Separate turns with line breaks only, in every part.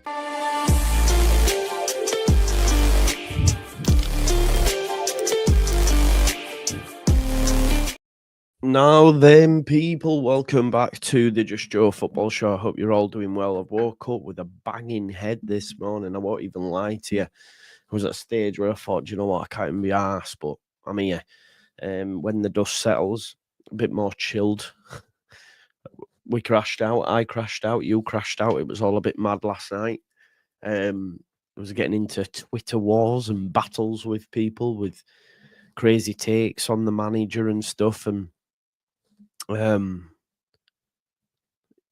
Now then, people, welcome back to the Just Joe Football Show. I hope you're all doing well. I've woke up with a banging head this morning. I won't even lie to you. I was at a stage where I thought, you know what, I can't even be arsed, but I'm here. When the dust settles, a bit more chilled. We crashed out. I crashed out. You crashed out. It was all a bit mad last night. I was getting into Twitter wars and battles with people with crazy takes on the manager and stuff, and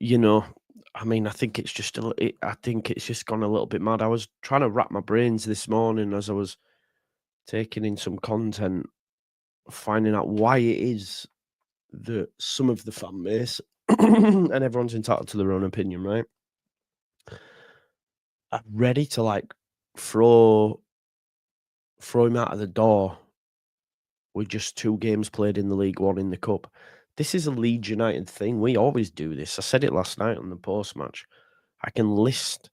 you know, I mean, I think it's just gone a little bit mad. I was trying to wrap my brains this morning as I was taking in some content, finding out why it is that some of the fan base and everyone's entitled to their own opinion, right? I'm ready to like throw him out of the door with just 2 games played in the League One in the Cup. This is a Leeds United thing. We always do this. I said it last night on the post-match. I can list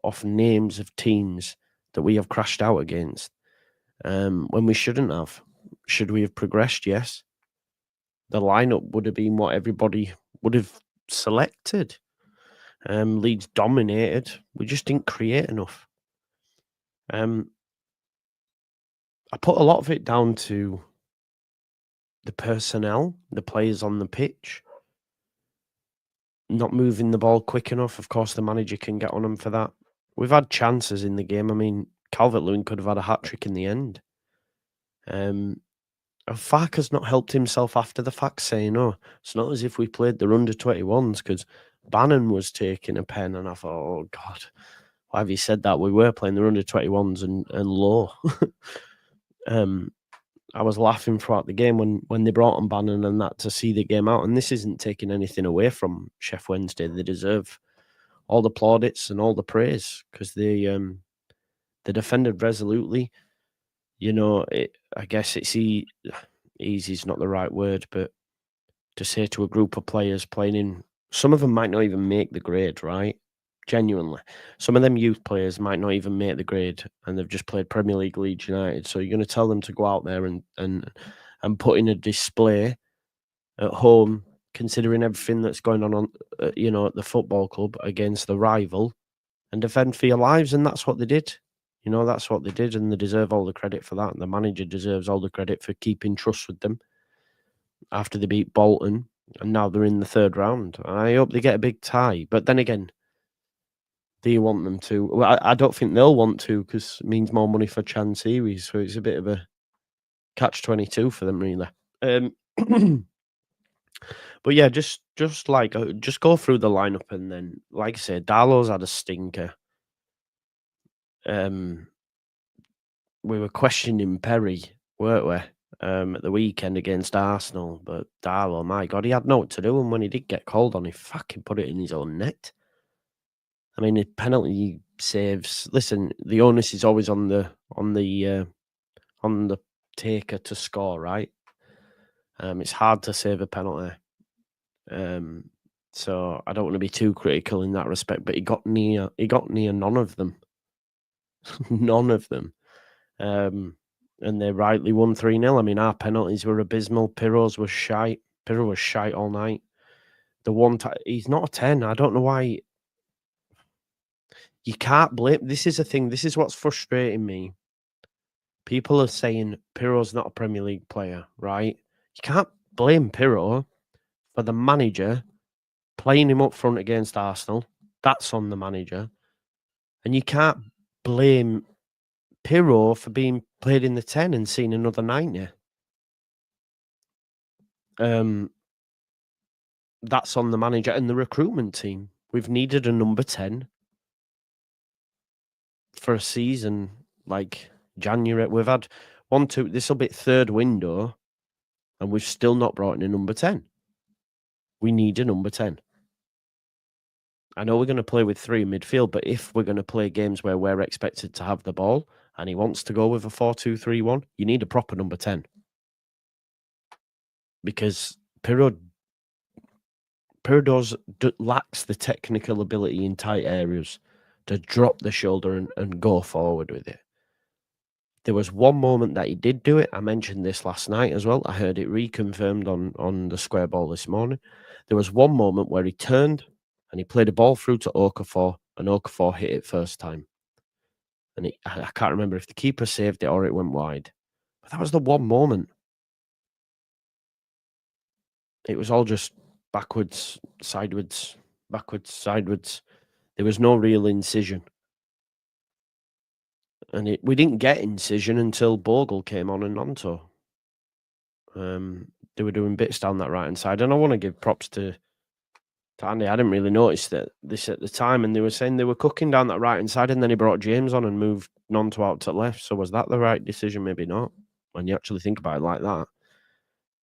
off names of teams that we have crashed out against when we shouldn't have. Should we have progressed? Yes. The lineup would have been what everybody would have selected. Leeds dominated. We just didn't create enough. I put a lot of it down to the personnel, the players on the pitch, not moving the ball quick enough. Of course, the manager can get on them for that. We've had chances in the game. I mean, Calvert-Lewin could have had a hat-trick in the end. Farker's not helped himself after the fact, saying, oh, it's not as if we played the under-21s, because Bannon was taking a pen, and I thought, oh, God, why have you said that? We were playing the under-21s and low. I was laughing throughout the game when they brought on Bannon and that to see the game out. And this isn't taking anything away from Sheff Wednesday. They deserve all the plaudits and all the praise because they defended resolutely. You know, I guess it's easy is not the right word, but to say to a group of players playing in, some of them might not even make the grade, right? Genuinely. Some of them youth players might not even make the grade and they've just played Premier League Leeds United. So you're going to tell them to go out there and put in a display at home, considering everything that's going on at the football club against the rival, and defend for your lives. And that's what they did. You know, that's what they did, and they deserve all the credit for that. And the manager deserves all the credit for keeping trust with them after they beat Bolton, and now they're in the 3rd round. And I hope they get a big tie. But then again, do you want them to? Well, I don't think they'll want to, because it means more money for Chan Series. So it's a bit of a catch-22 for them, really. But yeah, just go through the lineup, and then, like I said, Darlow's had a stinker. We were questioning Perry, weren't we, at the weekend against Arsenal, but Darlow, my God, he had no what to do, and when he did get called on, he fucking put it in his own net. I mean, the penalty saves. Listen, the onus is always on the taker to score, right? It's hard to save a penalty. So I don't want to be too critical in that respect, but he got near none of them. None of them. And they rightly won 3-0. I mean, our penalties were abysmal. Pirro's was shite. Pirro was shite all night. The one time he's not a 10. I don't know why. You can't blame. This is a thing. This is what's frustrating me. People are saying Pirro's not a Premier League player, right? You can't blame Pirro for the manager playing him up front against Arsenal. That's on the manager. And you can't blame Pirro for being played in the 10 and seeing another 90. That's on the manager and the recruitment team. We've needed a number 10 for a season like January. We've had 1, 2, this will be 3rd window, and we've still not brought in a number 10. We need a number 10. I know we're going to play with 3 in midfield, but if we're going to play games where we're expected to have the ball and he wants to go with a 4-2-3-1, you need a proper number 10. Because Pirro lacks the technical ability in tight areas to drop the shoulder and go forward with it. There was one moment that he did do it. I mentioned this last night as well. I heard it reconfirmed on the square ball this morning. There was one moment where he turned and he played a ball through to Okafor, and Okafor hit it first time. And I can't remember if the keeper saved it or it went wide. But that was the one moment. It was all just backwards, sideways, backwards, sideways. There was no real incision. And we didn't get incision until Bogle came on and Nonto. They were doing bits down that right-hand side. And I want to give props to Andy. I didn't really notice this at the time. And they were saying they were cooking down that right-hand side, and then he brought James on and moved Nonto out to left. So was that the right decision? Maybe not. When you actually think about it like that. I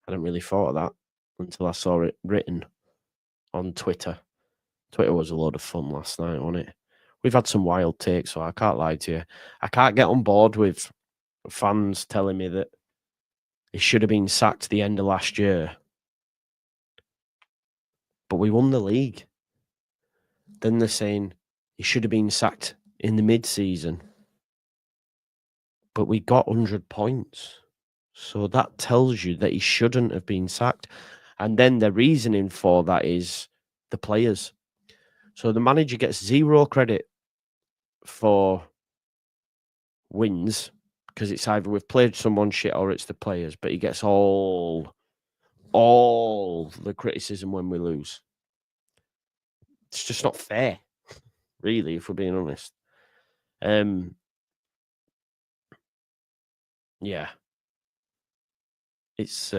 hadn't really thought of that until I saw it written on Twitter. Twitter was a load of fun last night, wasn't it? We've had some wild takes, so I can't lie to you. I can't get on board with fans telling me that he should have been sacked the end of last year. But we won the league. Then they're saying he should have been sacked in the mid-season. But we got 100 points. So that tells you that he shouldn't have been sacked. And then the reasoning for that is the players. So the manager gets zero credit for wins because it's either we've played someone shit or it's the players, but he gets all the criticism when we lose. It's just not fair, really, if we're being honest. Yeah. It's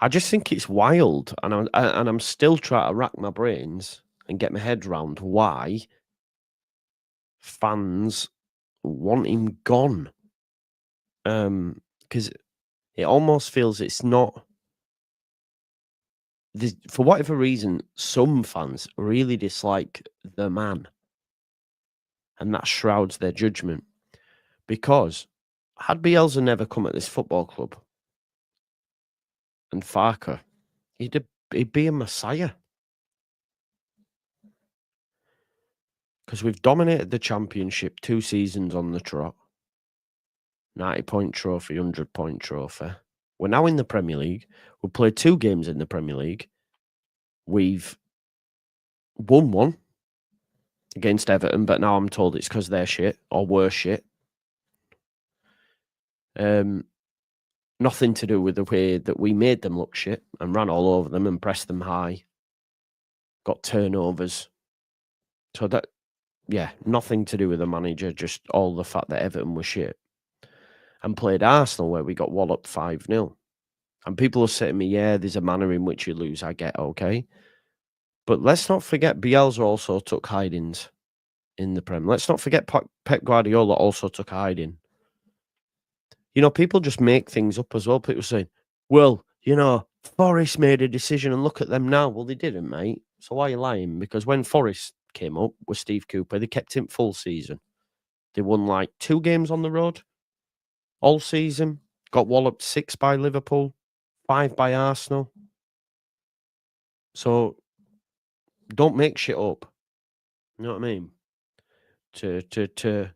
I just think it's wild, and I'm still trying to rack my brains and get my head around why fans want him gone. Because it almost feels it's not. For whatever reason, some fans really dislike the man, and that shrouds their judgment. Because had Bielsa never come at this football club, and Farker, he'd be a messiah. Because we've dominated the championship 2 seasons on the trot. 90-point trophy, 100-point trophy. We're now in the Premier League. We've played 2 games in the Premier League. We've won 1 against Everton, but now I'm told it's because they're shit or were shit. Nothing to do with the way that we made them look shit and ran all over them and pressed them high. Got turnovers. So that, yeah, nothing to do with the manager, just all the fact that Everton was shit. And played Arsenal where we got walloped 5-0. And people are saying to me, yeah, there's a manner in which you lose. I get okay. But let's not forget Bielsa also took hidings in the Prem. Let's not forget Pep Guardiola also took a hiding. You know, people just make things up as well. People saying, well, you know, Forest made a decision and look at them now. Well, they didn't, mate. So why are you lying? Because when Forest came up with Steve Cooper, they kept him full season. They won like 2 games on the road all season. Got walloped 6 by Liverpool, 5 by Arsenal. So don't make shit up. You know what I mean? To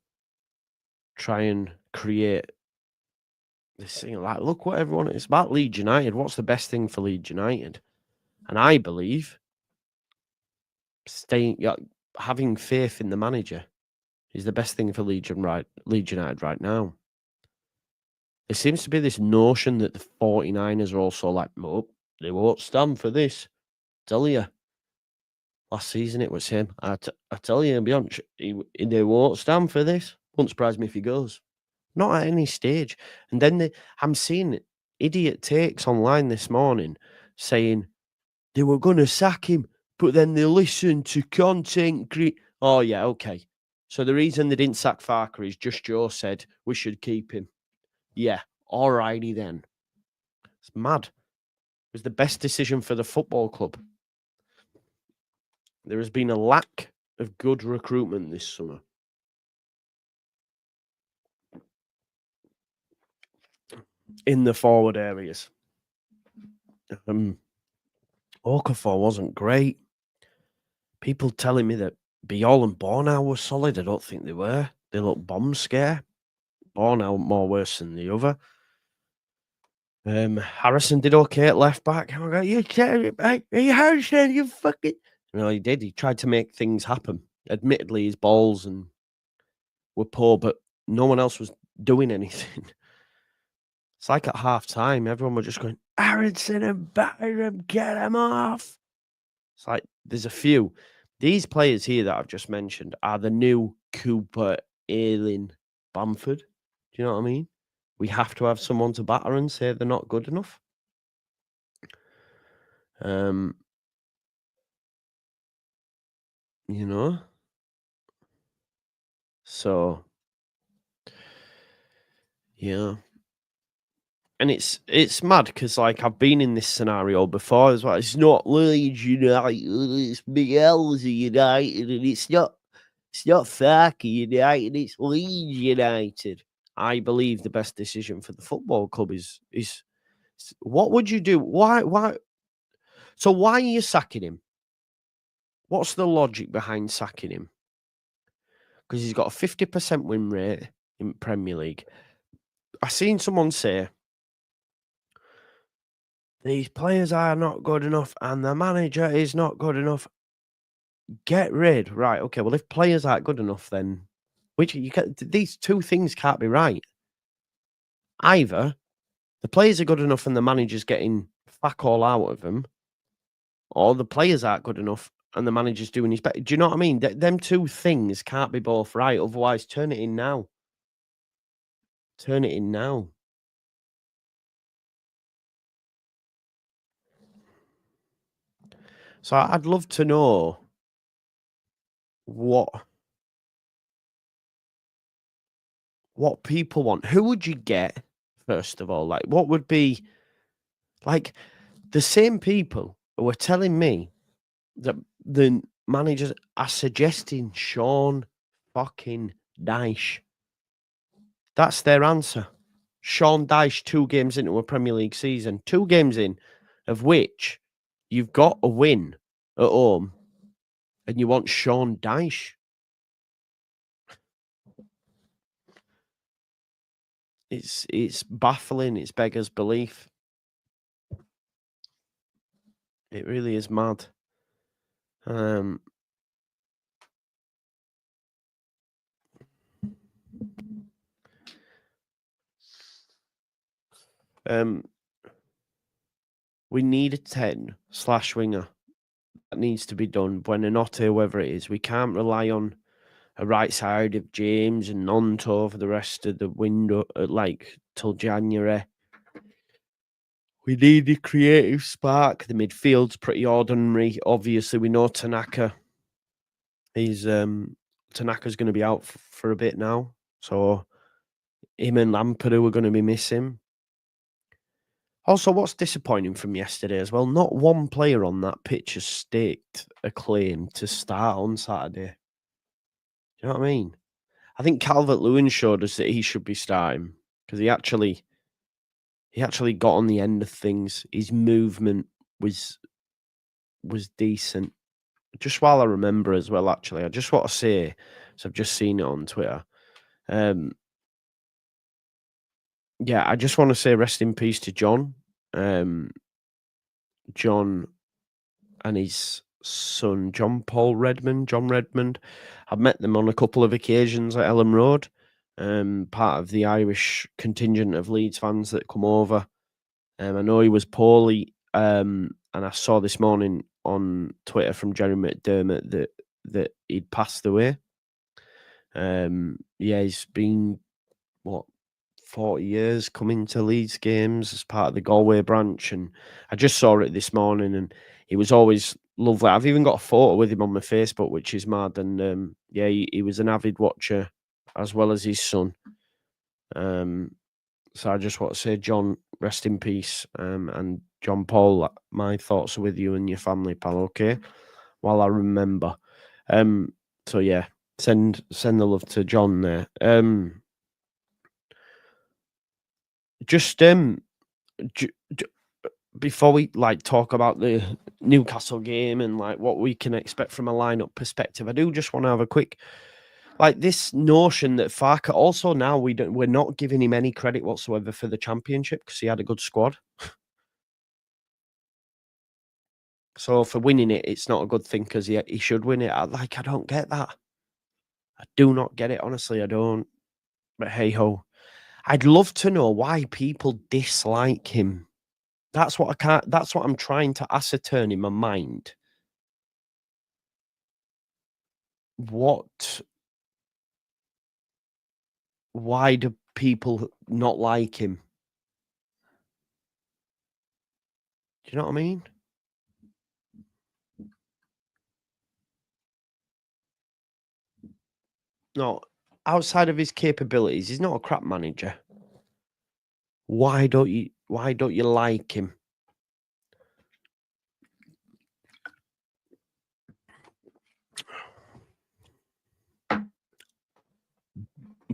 try and create this thing like, look what everyone, it's about Leeds United. What's the best thing for Leeds United? And I believe having faith in the manager is the best thing for Leeds United right now. There seems to be this notion that the 49ers are also like, oh, they won't stand for this. Tell you. Last season it was him. I tell you, be honest, they won't stand for this. Won't surprise me if he goes. Not at any stage. And then I'm seeing idiot takes online this morning saying they were going to sack him, but then they listened to content. Oh, yeah, okay. So the reason they didn't sack Farker is JUSTJOE said we should keep him. Yeah, alrighty then. It's mad. It was the best decision for the football club. There has been a lack of good recruitment this summer. In the forward areas. Okafor wasn't great. People telling me that Be-all and Bornau were solid. I don't think they were. They looked bomb scare. Bornau more worse than the other. Harrison did okay at left back. I go, you Harrison, you fucking. No, he did. He tried to make things happen. Admittedly, his balls and were poor, but no one else was doing anything. It's like at half time, everyone were just going, Harrison and Byram, get him off. It's like there's a few. These players here that I've just mentioned are the new Cooper, Ayling, Bamford. Do you know what I mean? We have to have someone to batter and say they're not good enough. You know? So, yeah. And it's mad because, like, I've been in this scenario before as well. It's not Leeds United, it's Miguel's United, and it's not Farke United, it's Leeds United. I believe the best decision for the football club is what would you do? Why? So why are you sacking him? What's the logic behind sacking him? Because he's got a 50% win rate in Premier League. I seen someone say these players are not good enough and the manager is not good enough. Get rid. Right. Okay. Well, if players aren't good enough, then these two things can't be right. Either the players are good enough and the manager's getting fuck all out of them, or the players aren't good enough and the manager's doing his best. Do you know what I mean? Them two things can't be both right. Otherwise, turn it in now. Turn it in now. So I'd love to know what people want. Who would you get, first of all? Like, what would be, like, the same people who are telling me that the managers are suggesting Sean fucking Dyche. That's their answer. Sean Dyche, 2 games into a Premier League season, 2 games in, of which you've got a win at home, and you want Sean Dyche. It's baffling. It's beggars belief. It really is mad. We need a 10/winger. That needs to be done. Buonanotte, whoever it is. We can't rely on a right side of James and Nonto for the rest of the window, like till January. We need a creative spark. The midfield's pretty ordinary. Obviously, we know Tanaka. Tanaka's going to be out for a bit now, so him and Lampedu are going to be missing. Also, what's disappointing from yesterday as well, not one player on that pitch has staked a claim to start on Saturday. Do you know what I mean? I think Calvert-Lewin showed us that he should be starting because he actually got on the end of things. His movement was decent. Just while I remember as well, actually, I just want to say, so I've just seen it on Twitter. Yeah, I just want to say rest in peace to John. John and his son, John Redmond. I've met them on a couple of occasions at Ellen Road. Part of the Irish contingent of Leeds fans that come over. I know he was poorly, and I saw this morning on Twitter from Jerry McDermott that he'd passed away. Yeah, he's been 40 years coming to Leeds games as part of the Galway branch, and I just saw it this morning, and he was always lovely. I've even got a photo with him on my Facebook, which is mad. And yeah, he was an avid watcher as well as his son. So I just want to say, John, rest in peace. And John Paul, my thoughts are with you and your family, pal. Okay, while I remember. So yeah, send the love to John there. Just before we like talk about the Newcastle game and like what we can expect from a lineup perspective, I do just want to have a quick like this notion that Farke also now we're not giving him any credit whatsoever for the championship because he had a good squad. So for winning it, it's not a good thing because he should win it. I don't get that. I do not get it. Honestly, I don't. But hey ho, I'd love to know why people dislike him. That's what I'm trying to ascertain in my mind. Why do people not like him? Do you know what I mean? No, outside of his capabilities, he's not a crap manager. Why don't you like him?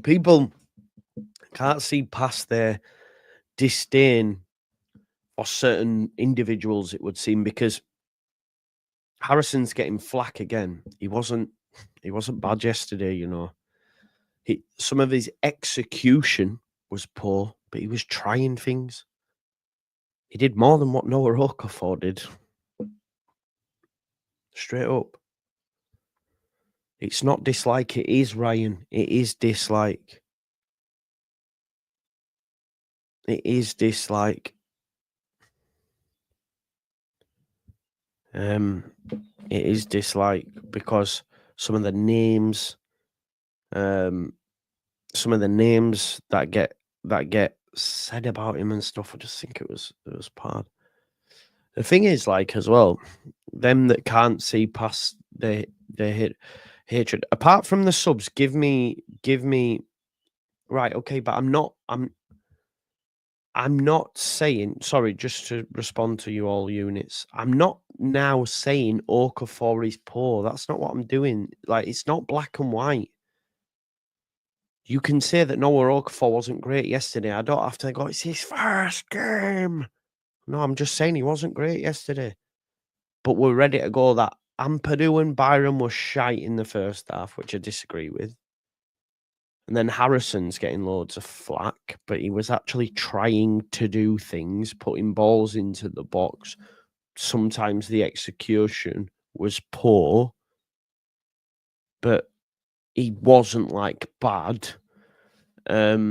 People can't see past their disdain for certain individuals, it would seem, because Harrison's getting flack again. He wasn't bad yesterday, you know. Some of his execution was poor, but he was trying things. He did more than what Noah Okafor did. Straight up. It's not dislike, it is Ryan. It is dislike. It is dislike. It is dislike because some of the names that get said about him and stuff, I just think it was bad. The thing is, like, as well, them that can't see past their hatred, apart from the subs, give me right, okay, but I'm not saying, sorry, just to respond to you all units, I'm not now saying Okafor is poor. That's not what I'm doing. Like, it's not black and white. You can say that Noah Okafor wasn't great yesterday. I don't have to go, it's his first game. No, I'm just saying he wasn't great yesterday. But we're ready to go that Ampadu and Byron were shite in the first half, which I disagree with. And then Harrison's getting loads of flack, but he was actually trying to do things, putting balls into the box. Sometimes the execution was poor, but he wasn't like bad. Yeah,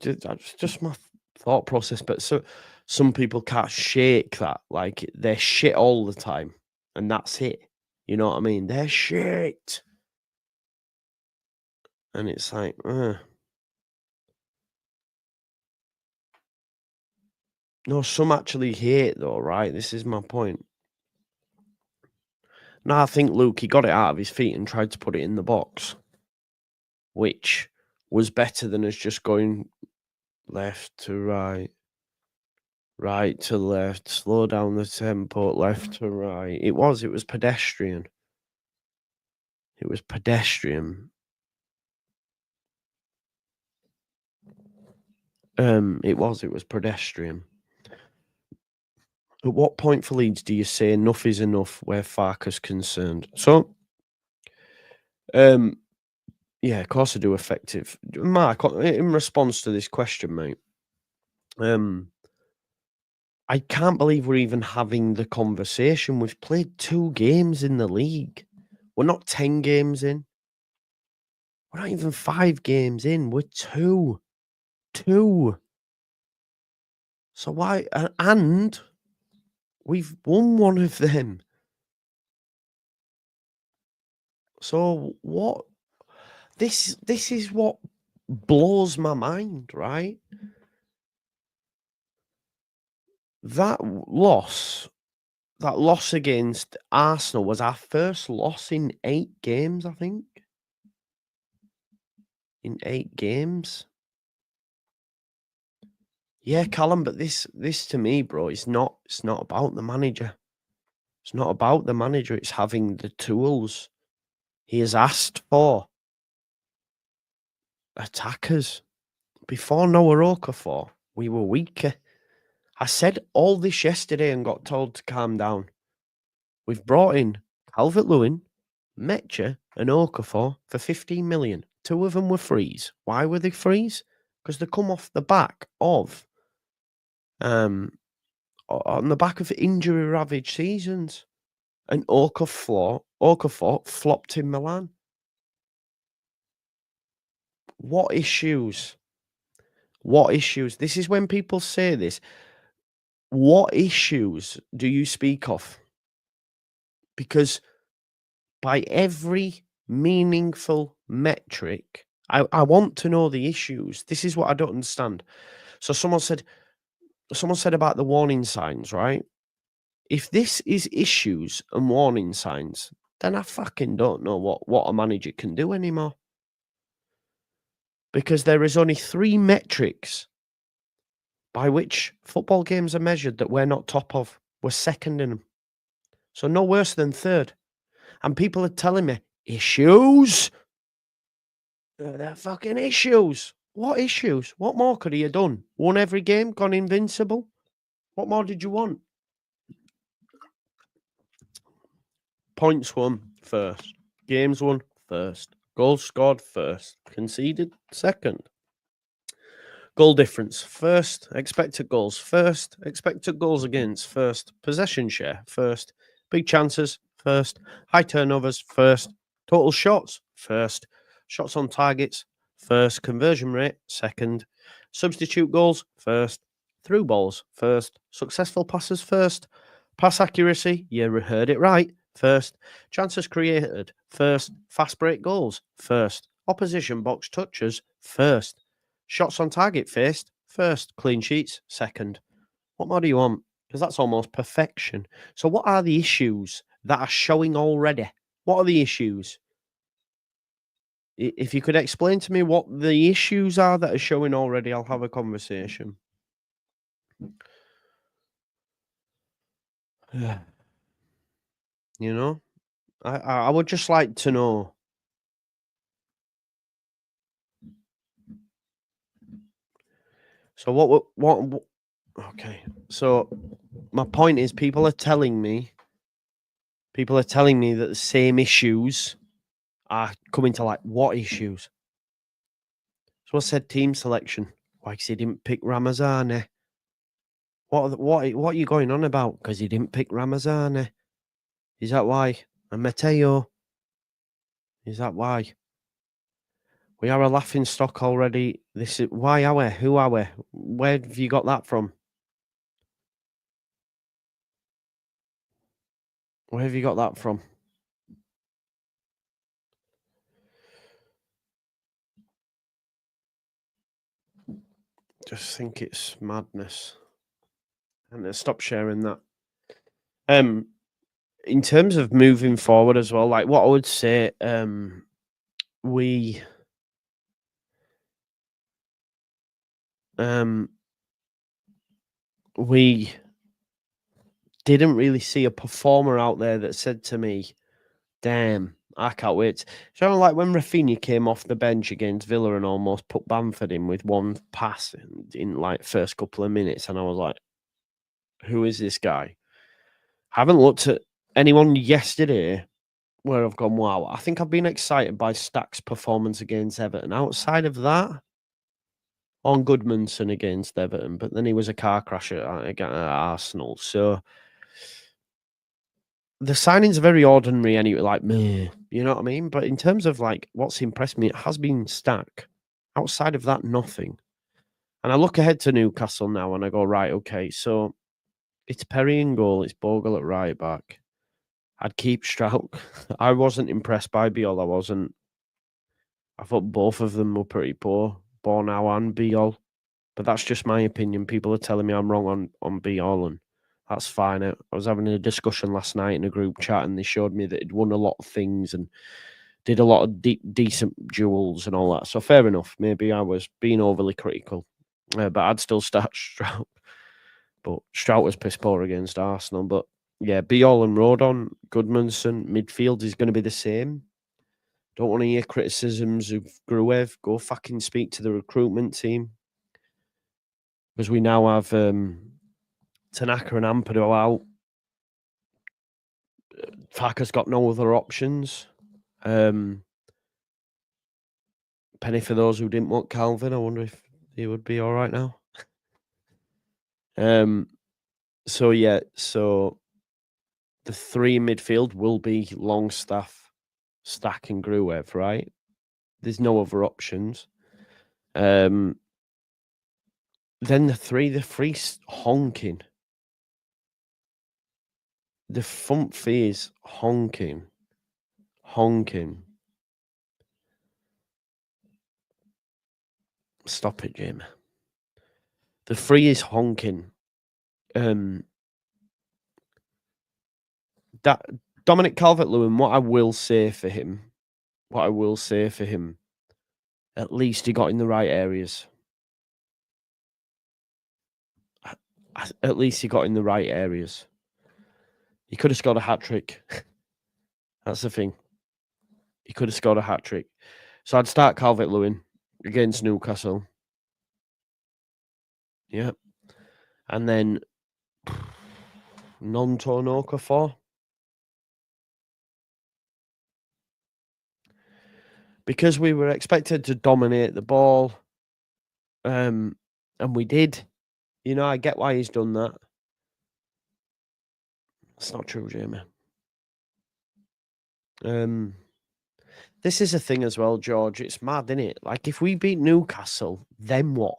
that's just my thought process. But some people can't shake that. Like they're shit all the time, and that's it. You know what I mean? They're shit. And it's like, no, some actually hate though, right? This is my point. No, I think Luke, he got it out of his feet and tried to put it in the box, which was better than us just going left to right, right to left, slow down the tempo, left to right. It was pedestrian. It was pedestrian. It was pedestrian. At what point for Leeds do you say enough is enough where Farke's concerned? So, yeah, of course I do. Effective, Mark. In response to this question, mate, I can't believe we're even having the conversation. We've played 2 games in the league. We're not 10 games in. We're not even 5 games in. We're 2. 2. So why? And we've won one of them. So what? This is what blows my mind, right? That loss against Arsenal was our first loss in 8 games, I think. In 8 games. Yeah, Callum, but this to me, bro, it's not about the manager. It's not about the manager, it's having the tools he has asked for. Attackers. Before Noah Okafor, we were weaker. I said all this yesterday and got told to calm down. We've brought in Calvert-Lewin, Metcher, and Okafor for 15 million. 2 of them were frees. Why were they frees? Because they come off the back of on the back of injury-ravaged seasons. And Okafor flopped in Milan. What issues? What issues? This is when people say this. What issues do you speak of? Because by every meaningful metric, I want to know the issues. This is what I don't understand. So someone said about the warning signs, right? If this is issues and warning signs, then I fucking don't know what a manager can do anymore. Because there is only 3 metrics by which football games are measured that we're not top of. We're second in them. So no worse than third. And people are telling me, issues? They're fucking issues. What issues? What more could he have done? Won every game? Gone invincible? What more did you want? Points won first. Games won first. Goals scored first. Conceded second. Goal difference first. Expected goals first. Expected goals against first. Possession share first. Big chances first. High turnovers first. Total shots first. Shots on targets first. Conversion rate second. Substitute goals first. Through balls first. Successful passes first. Pass accuracy, you heard it right, first. Chances created first. Fast break goals first. Opposition box touches first. Shots on target faced first. Clean sheets second. What more do you want? Because that's almost perfection. So what are the issues that are showing already? What are the issues? If you could explain to me what the issues are that are showing already, I'll have a conversation. You know, I would just like to know. So what? Okay, so my point is, people are telling me that the same issues are coming to light. What issues? So I said team selection. Why? Because he didn't pick Ramazani. What are you going on about? Because he didn't pick Ramazani. Is that why? And Matteo. Is that why? We are a laughing stock already. This is why are we? Who are we? Where have you got that from? Where have you got that from? Just think it's madness. And stop sharing that. In terms of moving forward as well, like what I would say, we didn't really see a performer out there that said to me, damn, I can't wait. So like when Rafinha came off the bench against Villa and almost put Bamford in with one pass in like first couple of minutes, and I was like, who is this guy? Haven't looked at anyone yesterday where I've gone, wow. I think I've been excited by Stack's performance against Everton. Outside of that, on Goodmanson against Everton, but then he was a car crash at Arsenal. So the signings are very ordinary anyway, like meh, you know what I mean? But in terms of like what's impressed me, it has been Stack. Outside of that, nothing. And I look ahead to Newcastle now and I go, right, okay, so it's Perry in goal, it's Bogle at right back. I'd keep Strout. I wasn't impressed by Biol. I wasn't. I thought both of them were pretty poor, Bornau and Biol. But that's just my opinion. People are telling me I'm wrong on Biol, and that's fine. I was having a discussion last night in a group chat, and they showed me that he'd won a lot of things and did a lot of decent duels and all that. So fair enough. Maybe I was being overly critical, but I'd still start Strout. But Strout was piss poor against Arsenal. But yeah, Biol and Rodon, Goodmanson, midfield is going to be the same. Don't want to hear criticisms of Gruev. Go fucking speak to the recruitment team. Because we now have Tanaka and Ampadu out. Farker's got no other options. Penny for those who didn't want Calvin. I wonder if he would be all right now. So yeah, so the three in midfield will be Longstaff, Stack, and Gruev, right? There's no other options. Then the three honking. The front three is honking. Stop it, Jim. The three is honking. That Dominic Calvert-Lewin, what I will say for him, at least he got in the right areas. At least he got in the right areas. He could have scored a hat-trick. That's the thing. He could have scored a hat-trick. So I'd start Calvert-Lewin against Newcastle. Yeah. And then non-Tonoka for. Because we were expected to dominate the ball, and we did. You know, I get why he's done that. That's not true, Jamie. This is a thing as well, George. It's mad, isn't it? Like, if we beat Newcastle, then what?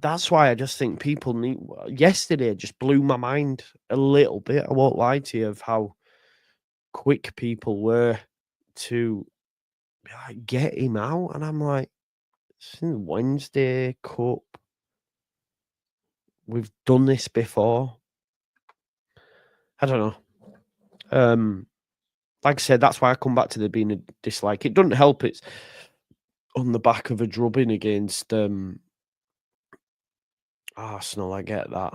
That's why I just think people need... Yesterday just blew my mind a little bit. I won't lie to you of how quick people were to get him out. And I'm like, since Wednesday Cup, we've done this before. I don't know. Like I said, that's why I come back to there being a dislike. It doesn't help. It's on the back of a drubbing against Arsenal. I get that.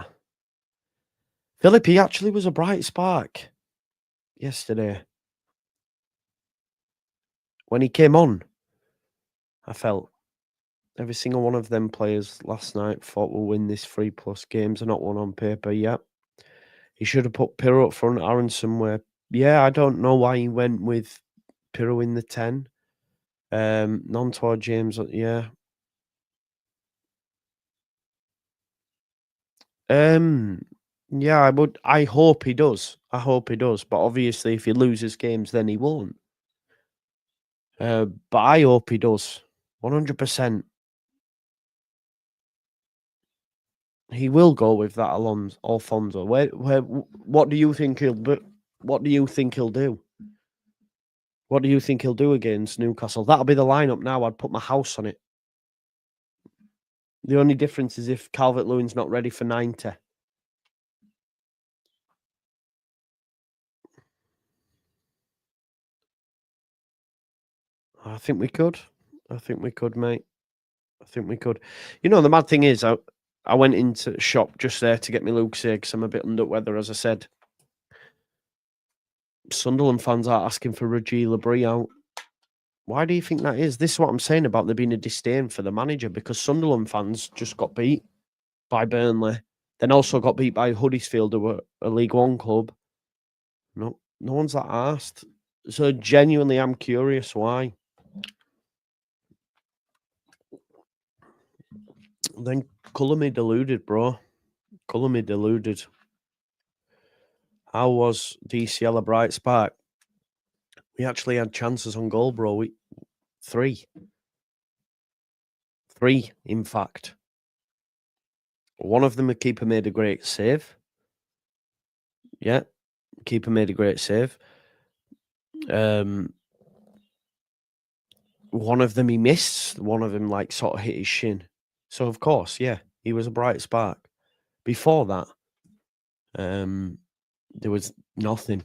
Philippi actually was a bright spark yesterday. When he came on, I felt every single one of them players last night thought we'll win this 3+ games. Are not one on paper yet. He should have put Pirro up front, Aaron somewhere. Yeah, I don't know why he went with Pirro in the 10. Non-Tour James, yeah. Yeah, I hope he does. But obviously, if he loses games, then he won't. But I hope he does. 100%. He will go with that Alfonso. What do you think he'll do? What do you think he'll do? What do you think he'll do against Newcastle? That'll be the lineup now. I'd put my house on it. The only difference is if Calvert-Lewin's not ready for 90. I think we could. Mate. I think we could. You know, the mad thing is, I went into the shop just there to get me Luke's here because I'm a bit under weather, as I said. Sunderland fans are asking for Reggie Labrie out. Why do you think that is? This is what I'm saying about there being a disdain for the manager, because Sunderland fans just got beat by Burnley, then also got beat by Huddersfield, who were a League One club. No one's that asked. So genuinely, I'm curious why. Then colour me deluded, bro. Colour me deluded. How was DCL a bright spark? We actually had chances on goal, bro. Three, in fact. One of them, the keeper made a great save. Yeah, keeper made a great save. One of them he missed. One of them sort of hit his shin. So of course, yeah, he was a bright spark. Before that, there was nothing.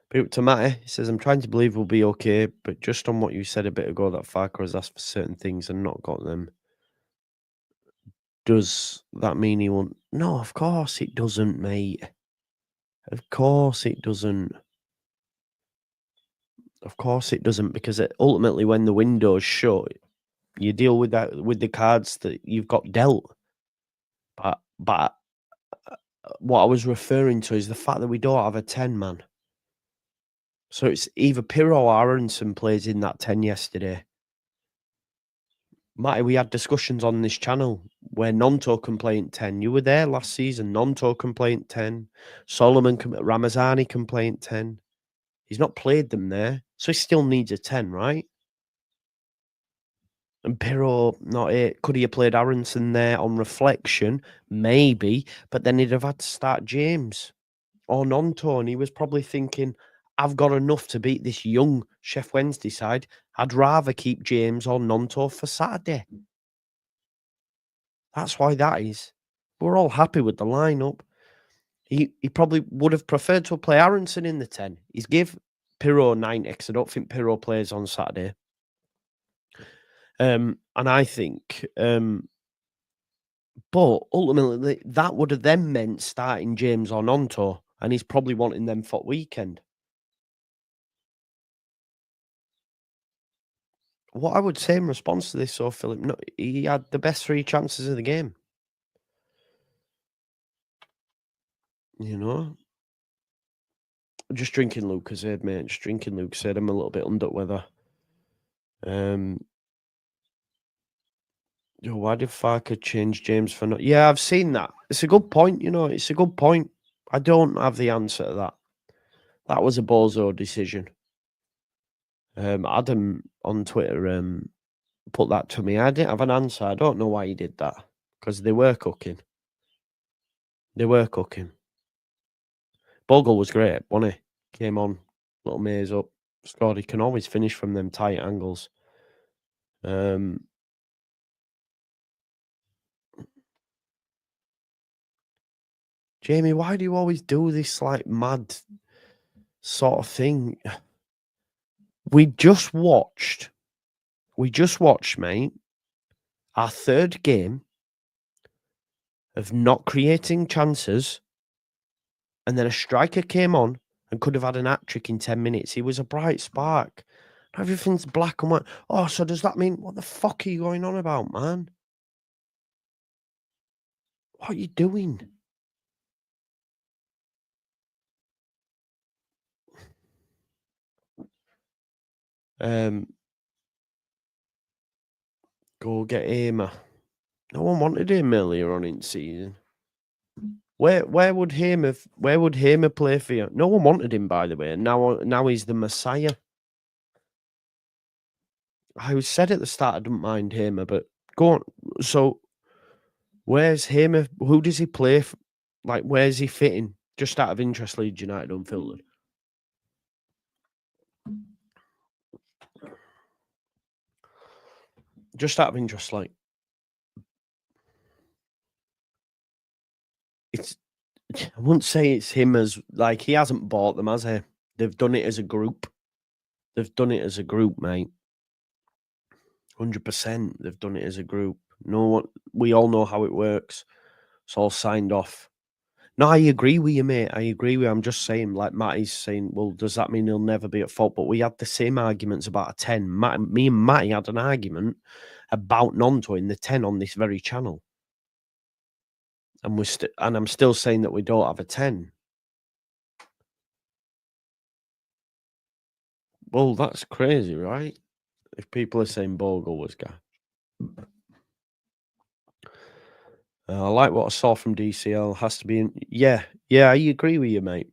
But to Matty, he says, I'm trying to believe we'll be okay, but just on what you said a bit ago, that Farker has asked for certain things and not got them. Does that mean he won't? No, of course it doesn't, mate. Of course it doesn't. Because ultimately, when the window's shut, you deal with that with the cards that you've got dealt. But But what I was referring to is the fact that we don't have a 10 man. So it's either Pirro or Aronson plays in that 10 yesterday. Matty, we had discussions on this channel where Nonto can play in 10. You were there last season. Nonto can play in 10. Ramazani can play in 10. He's not played them there. So he still needs a 10, right? And Pirro, not it. Could he have played Aronson there on reflection? Maybe. But then he'd have had to start James or Nonto. And he was probably thinking, I've got enough to beat this young Chef Wednesday side. I'd rather keep James or Nonto for Saturday. That's why that is. We're all happy with the lineup. He probably would have preferred to play Aronson in the 10. He's give Pirro 90 because I don't think Pirro plays on Saturday. And I think, but ultimately that would have then meant starting James or Nonto, and he's probably wanting them for weekend. What I would say in response to this, so Philip, no, he had the best 3 chances of the game. You know, just drinking Lucozade, mate. Just drinking Lucozade. I'm a little bit under weather. Why did Farker change James for not? Yeah, I've seen that. It's a good point. You know, it's a good point. I don't have the answer to that. That was a bozo decision. Adam on Twitter put that to me. I didn't have an answer. I don't know why he did that because they were cooking. Bogle was great, wasn't he? Came on, little maze up, scored. He can always finish from them tight angles. Jamie, why do you always do this like mad sort of thing? We just watched, mate, our 3rd game of not creating chances, and then a striker came on and could have had an hat-trick in 10 minutes. He was a bright spark. Everything's black and white. Oh, so does that mean what the fuck are you going on about, man? What are you doing? Go get Hamer. No one wanted him earlier on in season. Where would Hamer play for you? No one wanted him, by the way. Now he's the Messiah. I said at the start I didn't mind Hamer, but go on. So where's Hamer? Who does he play? Like, where's he fitting? Just out of interest, Leeds United Unfiltered. Just out of interest, like, it's. I wouldn't say it's him as like he hasn't bought them, has he? They've done it as a group. They've done it as a group, mate. 100%. They've done it as a group. No one. We all know how it works. It's all signed off. No, I agree with you, mate. I agree with you. I'm just saying, like Matty's saying, well, does that mean he'll never be at fault? But we had the same arguments about a 10. Me and Matty had an argument about Nonto in the 10 on this very channel. And I'm still saying that we don't have a 10. Well, that's crazy, right? If people are saying Bogle was guy. I like what I saw from DCL. Has to be in. Yeah, I agree with you, mate.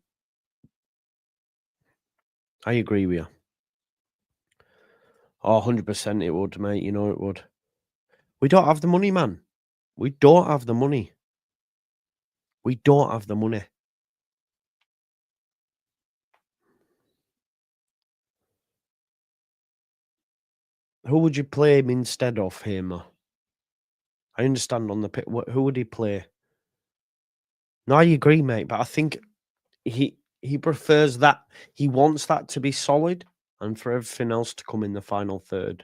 I agree with you. Oh, 100% it would, mate. You know it would. We don't have the money, man. We don't have the money. We don't have the money. Who would you play him instead of Hamer? I understand on the pit. Who would he play? No, I agree, mate. But I think he prefers that. He wants that to be solid and for everything else to come in the final third.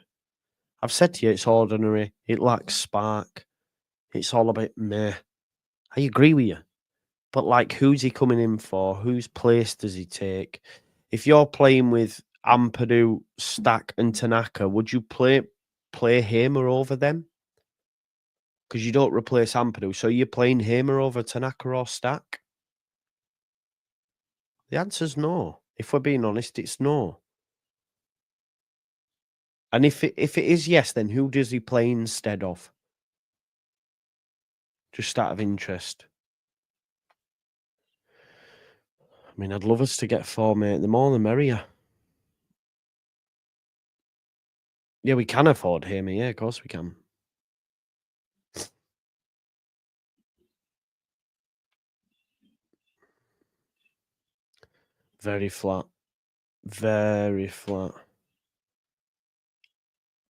I've said to you, it's ordinary. It lacks spark. It's all a bit meh. I agree with you. But, like, who's he coming in for? Whose place does he take? If you're playing with Ampadu, Stack, and Tanaka, would you play Hamer over them? because you don't replace Ampadu. So you're playing Hamer over Tanaka or Stack? The answer's no. If we're being honest, it's no. And if it is yes, then who does he play instead of? Just out of interest. I mean, I'd love us to get 4, mate. The more the merrier. Yeah, we can afford Hamer. Yeah, of course we can. Very flat. Very flat.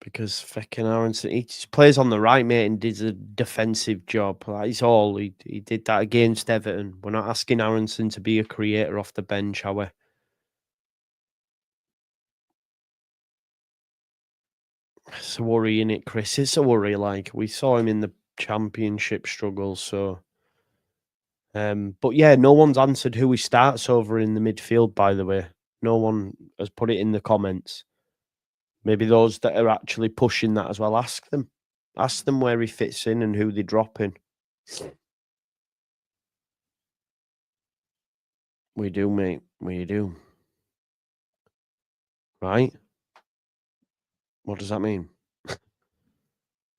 Because feckin' Aronson, he just plays on the right, mate, and does a defensive job. That's all. He did that against Everton. We're not asking Aronson to be a creator off the bench, are we? It's a worry, innit, Chris? It's a worry. Like, we saw him in the Championship struggles, so... but yeah, no one's answered who he starts over in the midfield, by the way. No one has put it in the comments. Maybe those that are actually pushing that as well, ask them. Ask them where he fits in and who they drop in. We do, mate. We do. Right? What does that mean?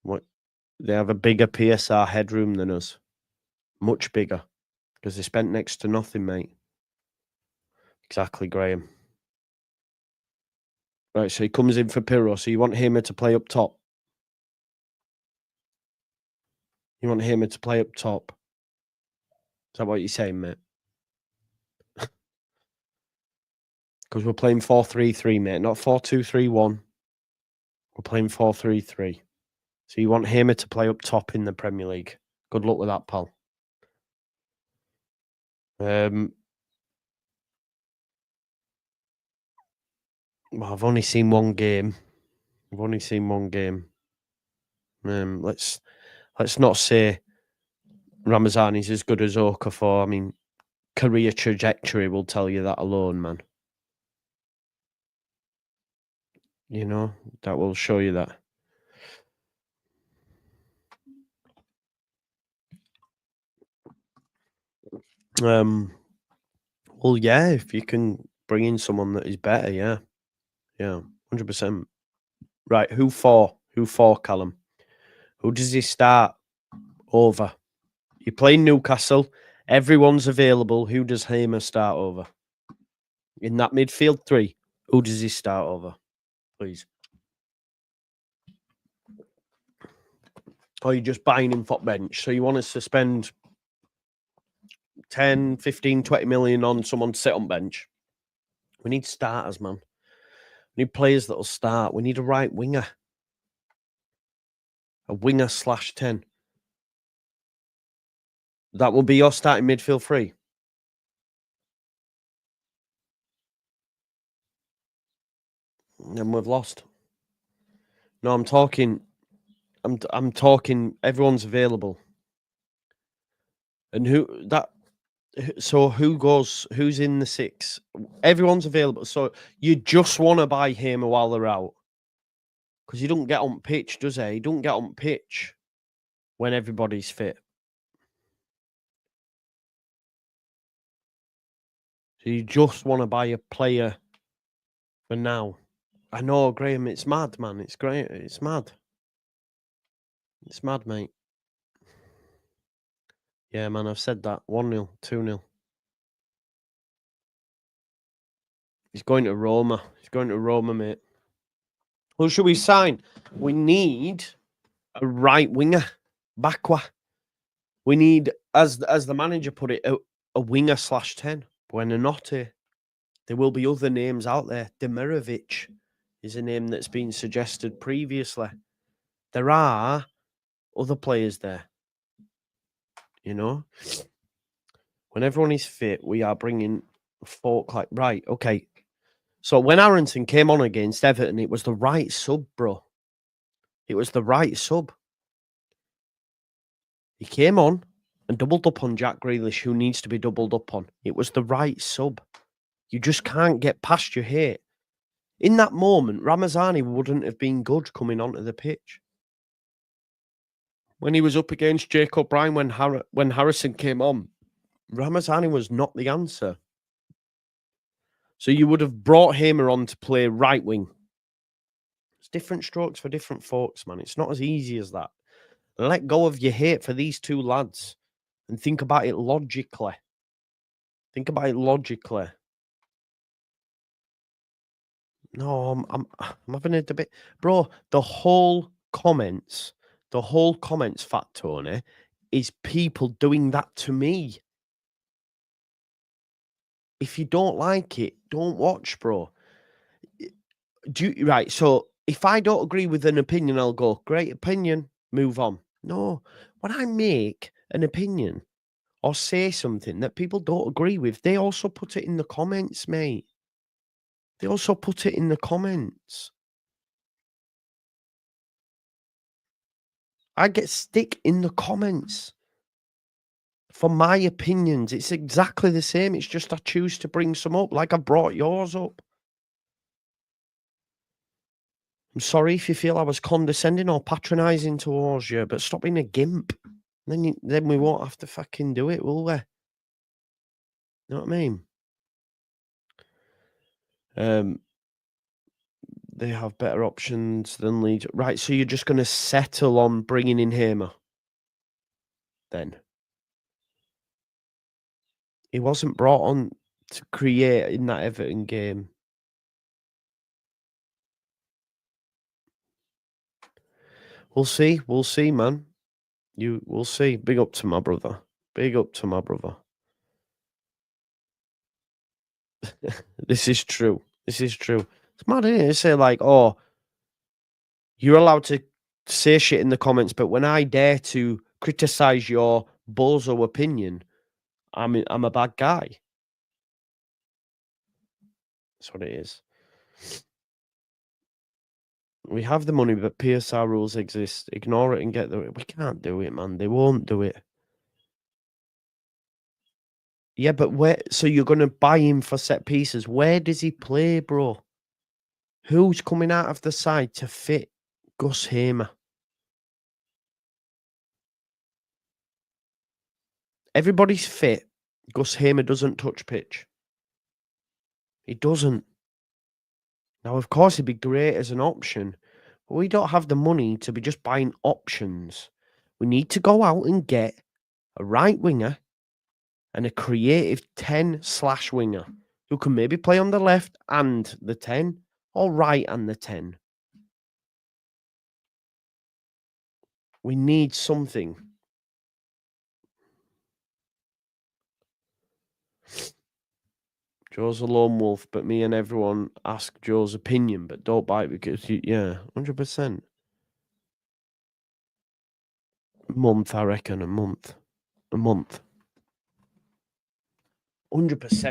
What? They have a bigger PSR headroom than us. Much bigger. Because they spent next to nothing, mate. Exactly, Graham. Right, so he comes in for Pirro. So you want Hamer to play up top? You want Hamer to play up top? Is that what you're saying, mate? Because we're playing 4-3-3, mate, not 4-2-3-1. We're playing 4-3-3. So you want Hamer to play up top in the Premier League. Good luck with that, pal. Well, I've only seen one game. Let's not say Ramazani's as good as Okafor. I mean, career trajectory will tell you that alone, man. You know, that will show you that. Well, yeah, if you can bring in someone that is better, yeah. 100%. Right, who for, Callum? Who does he start over? You're playing Newcastle. Everyone's available. Who does Hamer start over? In that midfield 3, who does he start over? Please. Or you're just buying him for bench. So you want us to spend 10, 15, 20 million on someone to sit on bench? We need starters, man. We need players that will start. We need a right winger. A winger /10. That will be your starting midfield 3. And we've lost. No, I'm talking everyone's available. And who's in the 6? Everyone's available. So you just want to buy Hamer while they're out. Because he don't get on pitch, does he? He don't get on pitch when everybody's fit. So you just want to buy a player for now. I know, Graham, it's mad, man. It's great. It's mad. It's mad, mate. Yeah, man, I've said that. 1-0, 2-0. He's going to Roma. Mate. Who should we sign? We need a right winger. Bakwa. We need, as the manager put it, a winger /10. Buonanotte. There will be other names out there. Demirovic is a name that's been suggested previously. There are other players there. You know? When everyone is fit, we are bringing folk like... Right, okay. So when Aronson came on against Everton, it was the right sub, bro. It was the right sub. He came on and doubled up on Jack Grealish, who needs to be doubled up on. It was the right sub. You just can't get past your hate. In that moment, Ramazani wouldn't have been good coming onto the pitch. When he was up against Jacob Bryan, when Harrison came on, Ramazani was not the answer. So you would have brought Hamer on to play right wing. It's different strokes for different folks, man. It's not as easy as that. Let go of your hate for these two lads and think about it logically. Think about it logically. No, I'm having a debate. Bro, the whole comments, Fat Tony, is people doing that to me. If you don't like it, don't watch, bro. Right, so if I don't agree with an opinion, I'll go, great opinion, move on. No, when I make an opinion or say something that people don't agree with, they also put it in the comments, mate. They also put it in the comments. I get stick in the comments for my opinions. It's exactly the same. It's just I choose to bring some up, like I brought yours up. I'm sorry if you feel I was condescending or patronising towards you, but stop being a gimp. Then we won't have to fucking do it, will we? You know what I mean? They have better options than Leeds. Right, so you're just going to settle on bringing in Hamer then? He wasn't brought on to create in that Everton game. We'll see, man. We'll see. Big up to my brother. Big up to my brother. This is true. This is true. It's mad, isn't it? They say like, oh, you're allowed to say shit in the comments, but when I dare to criticize your bozo opinion, I'm a bad guy. That's what it is. We have the money, but PSR rules exist. Ignore it and get the. We can't do it, man. They won't do it. Yeah, but where? So you're going to buy him for set pieces. Where does he play, bro? Who's coming out of the side to fit Gus Hamer? Everybody's fit. Gus Hamer doesn't touch pitch. He doesn't. Now, of course, he'd be great as an option, but we don't have the money to be just buying options. We need to go out and get a right winger and a creative 10/winger who can maybe play on the left and the 10 or right and the 10. We need something. Joe's a lone wolf, but me and everyone ask Joe's opinion, but don't buy it because, 100%. Month, I reckon, a month. 100%,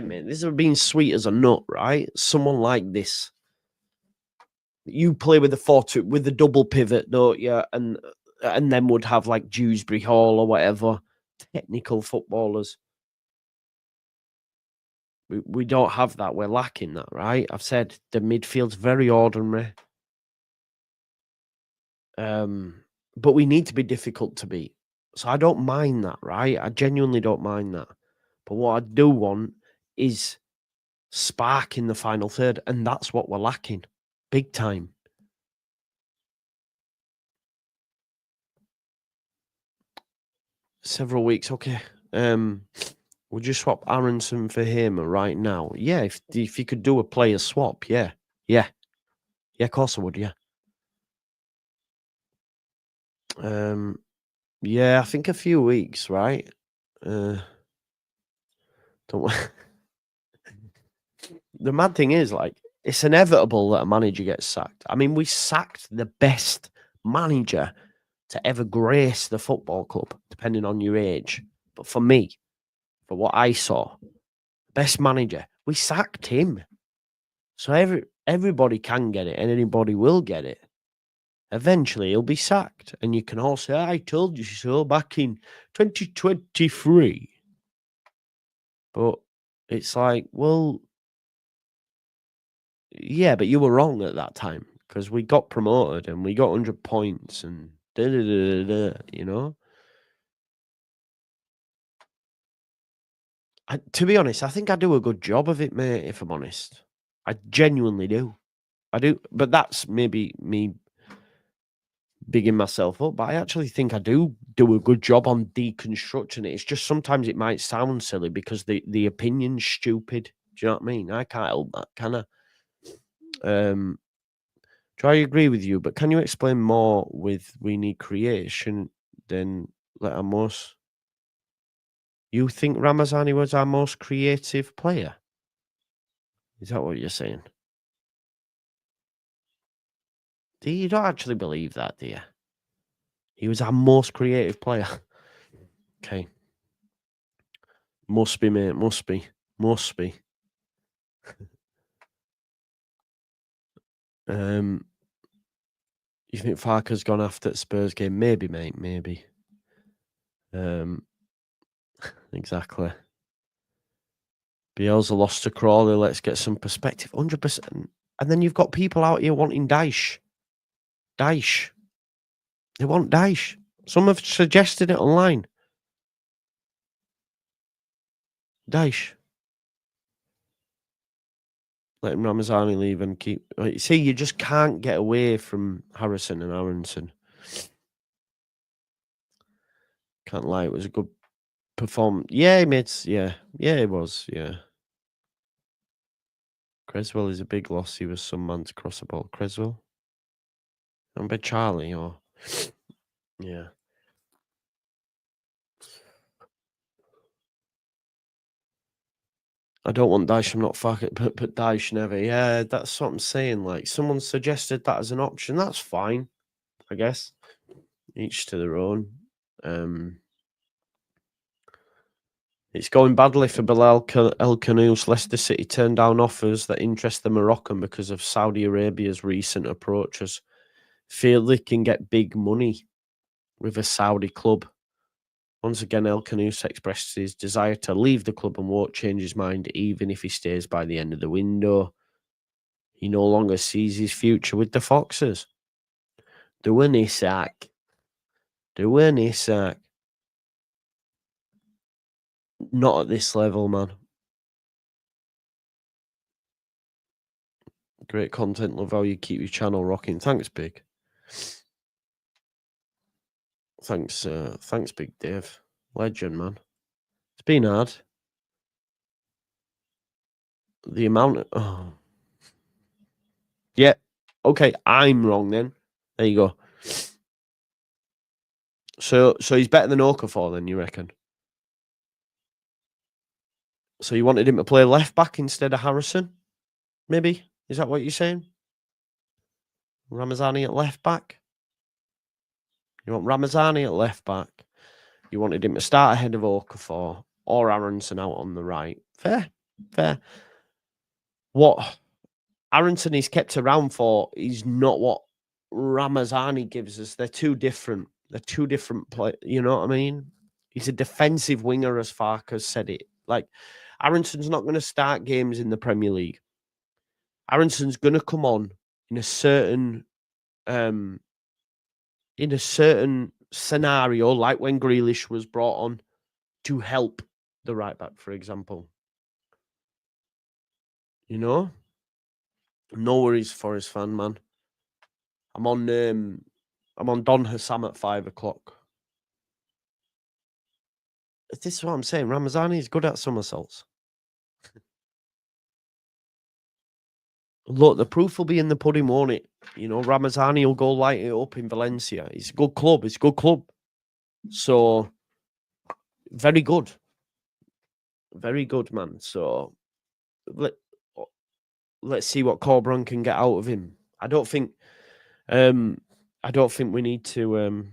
mate. This has been sweet as a nut, right? Someone like this. You play with the 4-2, with the double pivot, don't you? And then would have like Dewsbury Hall or whatever. Technical footballers. We don't have that. We're lacking that, right? I've said the midfield's very ordinary. But we need to be difficult to beat. So I don't mind that, right? I genuinely don't mind that. But what I do want is spark in the final third, and that's what we're lacking. Big time. Several weeks, okay. Would you swap Aronson for him right now? Yeah, if you could do a player swap, yeah. Yeah, of course I would, yeah. Yeah, I think a few weeks, right? Don't. The mad thing is, like, it's inevitable that a manager gets sacked. I mean, we sacked the best manager to ever grace the football club, depending on your age. But for me, for what I saw, best manager, we sacked him. So everybody can get it, and anybody will get it. Eventually, he'll be sacked, and you can all say, "I told you so" back in 2023. But it's like, well, yeah, but you were wrong at that time because we got promoted and we got 100 points and You know? To be honest, I think I do a good job of it, mate, if I'm honest. I genuinely do. I do, but that's maybe me bigging myself up, but I actually think I do a good job on deconstructing it. It's just sometimes it might sound silly because the opinion's stupid. Do you know what I mean? I can't help that, can I? Do I agree with you? But can you explain more with we need creation than let Amos? You think Ramazani was our most creative player? Is that what you're saying? You don't actually believe that, do you? He was our most creative player. Okay. Must be, mate. Must be. Must be. You think Farker's gone after the Spurs game? Maybe, mate. Maybe. Exactly. Bielsa lost to Crawley. Let's get some perspective. 100%. And then you've got people out here wanting Dyche. Dyche. They want Dyche. Some have suggested it online. Dyche. Let Ramazani leave and keep. See, you just can't get away from Harrison and Aronson. Can't lie, it was a good performance. Yeah, he made. Yeah, it was. Yeah. Creswell is a big loss. He was some man to cross the ball. Creswell. I'm bet Charlie or. Yeah. I don't want Dyche. I'm not fucking. But Dyche never. Yeah, that's what I'm saying. Like someone suggested that as an option. That's fine, I guess. Each to their own. It's going badly for Bilal El Khanous. Leicester City turned down offers that interest the Moroccan because of Saudi Arabia's recent approaches. Feel they can get big money with a Saudi club. Once again, El Khanous expressed his desire to leave the club and won't change his mind even if he stays by the end of the window. He no longer sees his future with the Foxes. Doing Isak. Not at this level, man. Great content. Love how you keep your channel rocking. Thanks, Big. Thanks, Big Dave. Legend, man. It's been hard. The amount of... Yeah. Okay, I'm wrong then. There you go. So he's better than Okafor then, you reckon? So you wanted him to play left back instead of Harrison? Maybe? Is that what you're saying? Ramazani at left back? You want Ramazani at left back? You wanted him to start ahead of Okafor or Aronson out on the right? Fair. What Aronson is kept around for is not what Ramazani gives us. They're two different. You know what I mean? He's a defensive winger, as Farkas said it. Like, Aronson's not going to start games in the Premier League. Aronson's going to come on in a certain scenario, like when Grealish was brought on to help the right back, for example. You know? No worries, Forest fan, man. I'm on Don Hassam at 5:00. This is what I'm saying. Ramazani is good at somersaults. Look, the proof will be in the pudding, won't it? You know, Ramazani will go light it up in Valencia. It's a good club. So, very good. Very good, man. So, let's see what Corberan can get out of him. I don't think we need to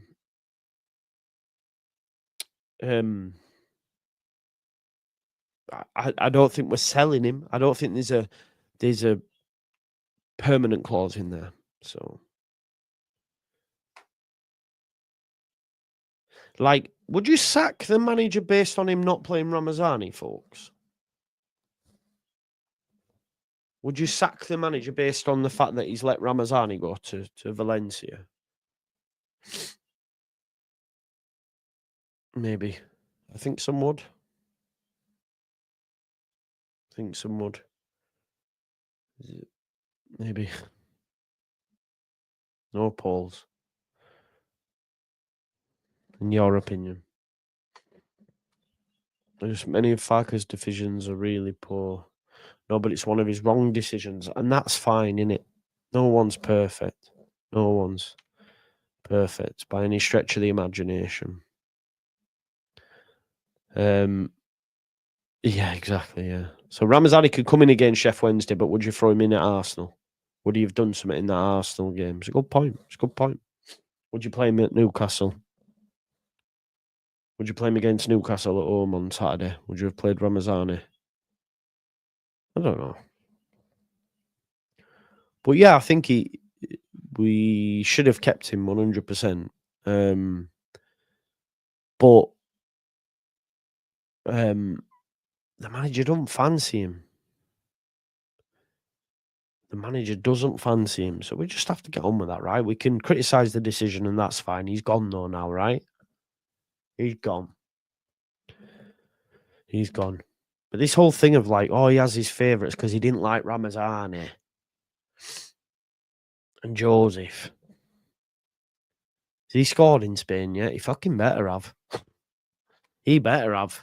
I don't think we're selling him. I don't think there's a permanent clause in there. So, like, would you sack the manager based on him not playing Ramazani, folks? Would you sack the manager based on the fact that he's let Ramazani go to Valencia? Maybe. I think some would. Maybe. No polls. In your opinion? Just many of Farke's decisions are really poor. No, but it's one of his wrong decisions, and that's fine, innit? No one's perfect. No one's perfect by any stretch of the imagination. Yeah, exactly, yeah. So Ramazani could come in against Sheffield Wednesday, but would you throw him in at Arsenal? Would he have done something in that Arsenal game? It's a good point. Would you play him at Newcastle? Would you play him against Newcastle at home on Saturday? Would you have played Ramazani? I don't know. But yeah, I think we should have kept him 100%. But the manager don't fancy him. The manager doesn't fancy him, so we just have to get on with that, right? We can criticise the decision, and that's fine. He's gone though now, right? He's gone. But this whole thing of like, oh, he has his favourites because he didn't like Ramazani and Joseph. He scored in Spain yet? He fucking better have. He better have.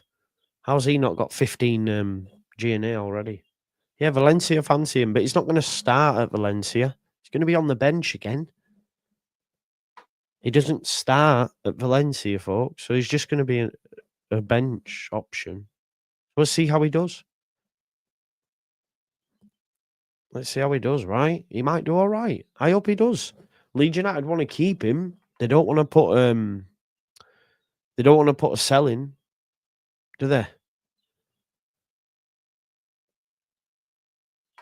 How's he not got 15 G&A already? Yeah, Valencia fancy him, but he's not going to start at Valencia. He's going to be on the bench again. He doesn't start at Valencia, folks, so he's just going to be a bench option. We'll see how he does. Let's see how he does, right? He might do all right. I hope he does. Leeds United want to keep him. They don't want to put a sell in, do they?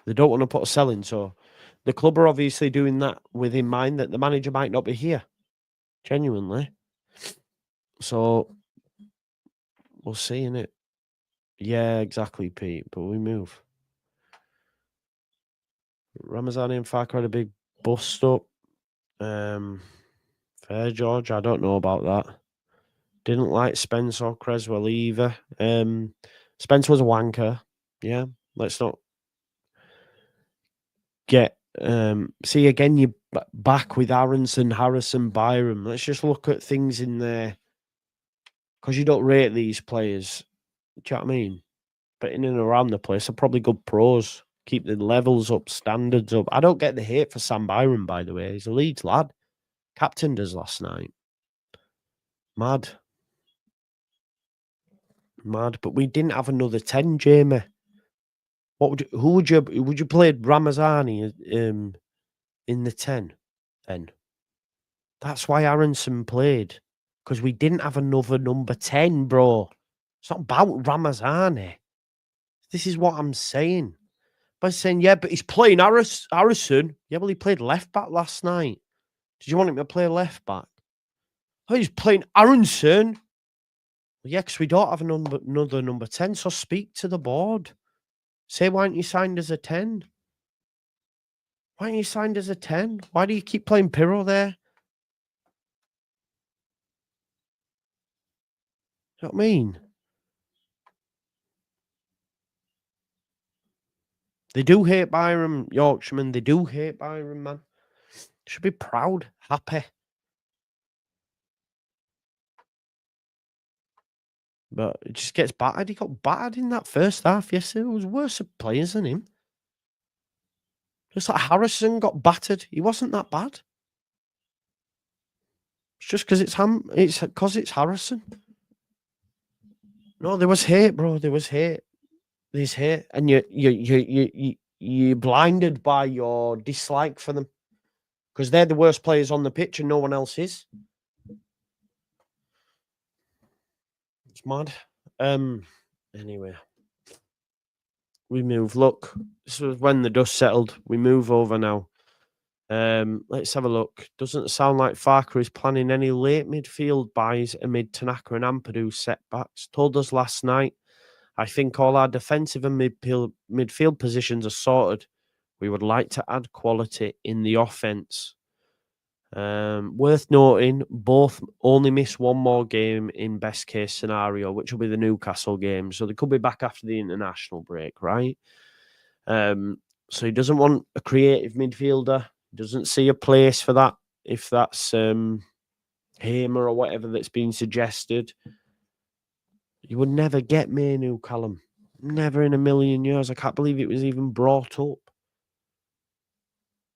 They don't want to put a sell in, so the club are obviously doing that with in mind that the manager might not be here. Genuinely. So we'll see, innit? Yeah, exactly, Pete. But we move. Ramazani and Farker had a big bust up. Fair, George. I don't know about that. Didn't like Spence or Creswell either. Spence was a wanker. Yeah, let's not get. See, again, you're back with Aronson, Harrison, Byram. Let's just look at things in there. Because you don't rate these players. Do you know what I mean? But in and around the place are probably good pros. Keep the levels up, standards up. I don't get the hate for Sam Byram, by the way. He's a Leeds lad. Captained us last night. Mad. But we didn't have another 10, Jamie. Would you play Ramazani in the 10 then? That's why Aronson played. Because we didn't have another number 10, bro. It's not about Ramazani. This is what I'm saying. By saying, yeah, but he's playing Harrison. Yeah, well, he played left back last night. Did you want him to play left back? Oh, he's playing Aronson. Well, yeah, because we don't have another number 10, so speak to the board. Say, why aren't you signed as a 10? Why aren't you signed as a 10? Why do you keep playing Pirro there? You know what I mean? They do hate Byram, Yorkshireman. They do hate Byram, man. Should be proud, happy. But it just gets battered. He got battered in that first half yesterday. There was worse players than him. Just like Harrison got battered. He wasn't that bad. It's just because it's because it's Harrison. No, there was hate, bro. There was hate. There's hate, and you're blinded by your dislike for them because they're the worst players on the pitch, and no one else is. It's mad. Anyway, we move. Look, this was when the dust settled. We move over now. Let's have a look. Doesn't sound like Farker is planning any late midfield buys amid Tanaka and Ampadu setbacks. Told us last night, I think all our defensive and midfield positions are sorted. We would like to add quality in the offense. Worth noting, both only miss one more game in best case scenario, which will be the Newcastle game. So they could be back after the international break, right? So he doesn't want a creative midfielder. He doesn't see a place for that, if that's Hamer or whatever that's been suggested. You would never get Mainu, Callum. Never in a million years. I can't believe it was even brought up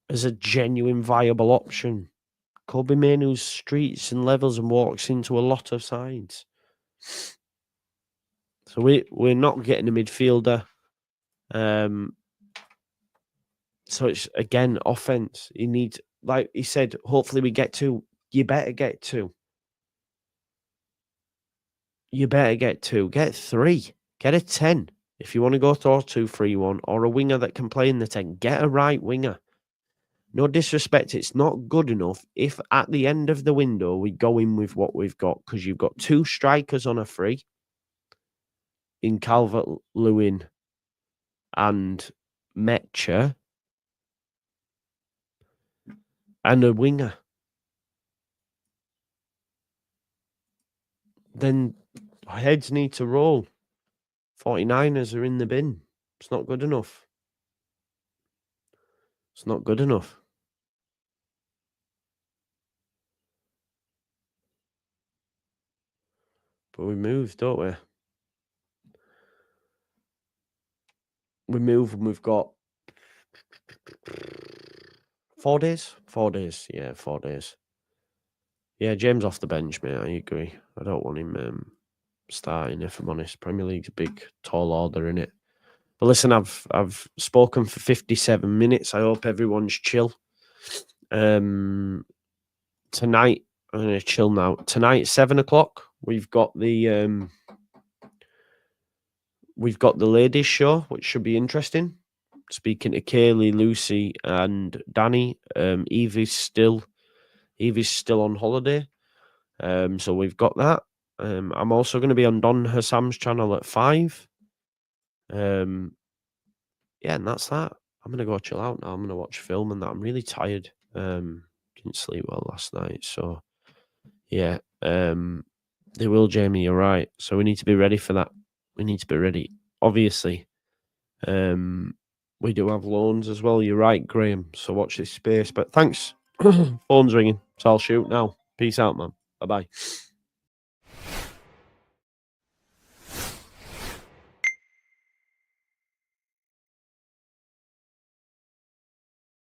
as a genuine viable option. Kobe Mainu's streets and levels and walks into a lot of sides. So we're not getting a midfielder. So it's, again, offense. You need, like he said, hopefully we get 2. You better get 2. You better get 2. Get 3. Get a 10. If you want to go 4-2-3-1 or a winger that can play in the 10, get a right winger. No disrespect, it's not good enough if at the end of the window we go in with what we've got, because you've got 2 strikers on a free in Calvert-Lewin and Metcher, and a winger. Then heads need to roll. 49ers are in the bin. It's not good enough. It's not good enough. But we move, don't we? We move and we've got 4 days? 4 days. Yeah, 4 days. Yeah, James off the bench, mate. I agree. I don't want him starting, if I'm honest. Premier League's a big, tall order, innit? But listen, I've spoken for 57 minutes. I hope everyone's chill. Tonight, I'm going to chill now. Tonight, 7 o'clock, we've got the ladies' show, which should be interesting. Speaking to Kaylee, Lucy, and Danny. Evie's still on holiday. So we've got that. I'm also going to be on Don Hassam's channel at 5. Yeah, and that's that. I'm going to go chill out now. I'm going to watch film and that. I'm really tired. Didn't sleep well last night. So, yeah. They will, Jamie, you're right. So we need to be ready for that. We need to be ready. Obviously, we do have loans as well. You're right, Graham. So watch this space. But thanks. Phone's ringing. So I'll shoot now. Peace out, man. Bye-bye.